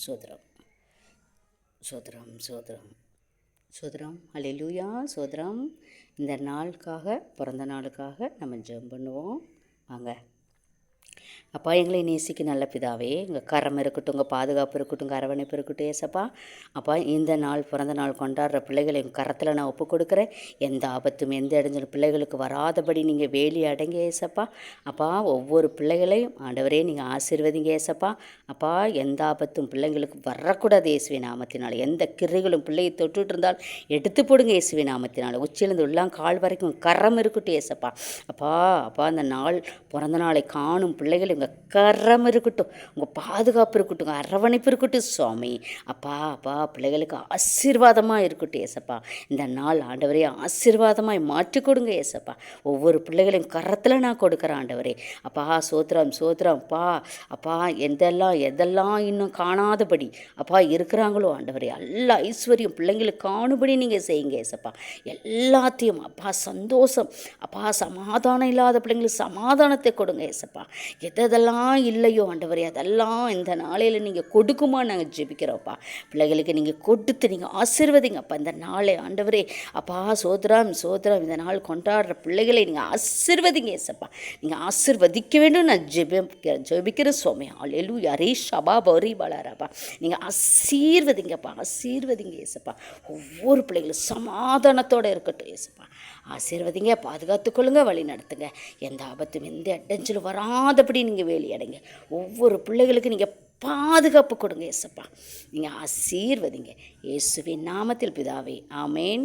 சோதரம் சோதரம் சோதரம் சோதரம் அல்லேலூயா சோதரம். இந்த நாளுக்காக, பிறந்த நாளுக்காக நம்ம ஜெபம் பண்ணுவோம். வாங்க. அப்பா, எங்களை நேசிக்க நல்ல பிதாவே, உங்கள் கரம் இருக்கட்டும், உங்கள் பாதுகாப்பு இருக்கட்டும், உங்கள் அரவணைப்பு இருக்கட்டும் ஏசப்பா. அப்பா, இந்த நாள் பிறந்த நாள் கொண்டாடுற பிள்ளைகளை உங்கள் கரத்தில் நான் ஒப்பு கொடுக்குறேன். எந்த ஆபத்தும் எந்த இடைஞ்சலும் பிள்ளைகளுக்கு வராதபடி நீங்கள் வேலி அடங்க ஏசப்பா. அப்பா, ஒவ்வொரு பிள்ளைகளையும் ஆண்டவரே நீங்கள் ஆசீர்வதிங்க ஏசப்பா. அப்பா, எந்த ஆபத்தும் பிள்ளைங்களுக்கு வரக்கூடாது இயேசுவே நாமத்தினால். எந்த கிரைகளும் பிள்ளையை தொட்டுட்டு இருந்தால் எடுத்து போடுங்க இயேசுவே நாமத்தினால். உச்சியிலிருந்து உள்ளாம் கால் வரைக்கும் கரம் இருக்கட்டும் ஏசப்பா. அப்பா அப்பா அந்த நாள் பிறந்த நாளை காணும் பிள்ளைகள் உங்கள் கரம் இருக்கட்டும், உங்கள் பாதுகாப்பு இருக்கட்டும், உங்கள் அரவணைப்பு இருக்கட்டும் சுவாமி. அப்பா அப்பா பிள்ளைகளுக்கு ஆசீர்வாதமாக இருக்கட்டும் ஏசப்பா. இந்த நாள் ஆண்டவரே ஆசீர்வாதமாய் மாற்றி கொடுங்க ஏசப்பா. ஒவ்வொரு பிள்ளைகளையும் கரத்தில் நான் கொடுக்குறேன் ஆண்டவரே. அப்பா சோத்திரம் சோத்திரம் அப்பா. அப்பா எதெல்லாம் இன்னும் காணாதபடி அப்பா இருக்கிறாங்களோ ஆண்டவரே, எல்லா ஐஸ்வர்யம் பிள்ளைங்களுக்கு காணுபடி நீங்கள் செய்யுங்க ஏசப்பா. எல்லாத்தையும் அப்பா சந்தோஷம் அப்பா, சமாதானம் இல்லாத பிள்ளைங்களுக்கு சமாதானத்தை கொடுங்க ஏசப்பா. எதெல்லாம் இல்லையோ ஆண்டவரே அதெல்லாம் இந்த நாளையில் நீங்கள் கொடுக்குமா நாங்கள் ஜெபிக்கிறோம்ப்பா. பிள்ளைகளுக்கு நீங்கள் கொடுத்து நீங்கள் ஆசீர்வதிங்கப்பா இந்த நாளை ஆண்டவரே. அப்பா சோதரம் சோதரம் இந்த நாள் கொண்டாடுற பிள்ளைகளை நீங்கள் ஆசீர்வதிங்க ஏசப்பா. நீங்கள் ஆசீர்வதிக்க வேண்டும் நான் ஜெபிக்கிற சுவாமி. அல்லேலூயா ரே ஷபா பௌரி பலாரப்பா. நீங்கள் ஆசீர்வதிங்கப்பா, ஆசீர்வதிங்க ஏசப்பா. ஒவ்வொரு பிள்ளைகளும் சமாதானத்தோடு இருக்கட்டும் ஏசப்பா. ஆசீர்வதிங்க, பாதுகாத்துக்கொள்ளுங்க, வழி நடத்துங்க. எந்த ஆபத்தும் எந்த இடைஞ்சலும் வராதபடி நீங்கள் வேலி அடைங்க. ஒவ்வொரு பிள்ளைகளுக்கு நீங்கள் பாதுகாப்பு கொடுங்க ஏசப்பா. நீங்கள் ஆசீர்வதிங்க இயேசுவின் நாமத்தில் பிதாவே, ஆமேன்.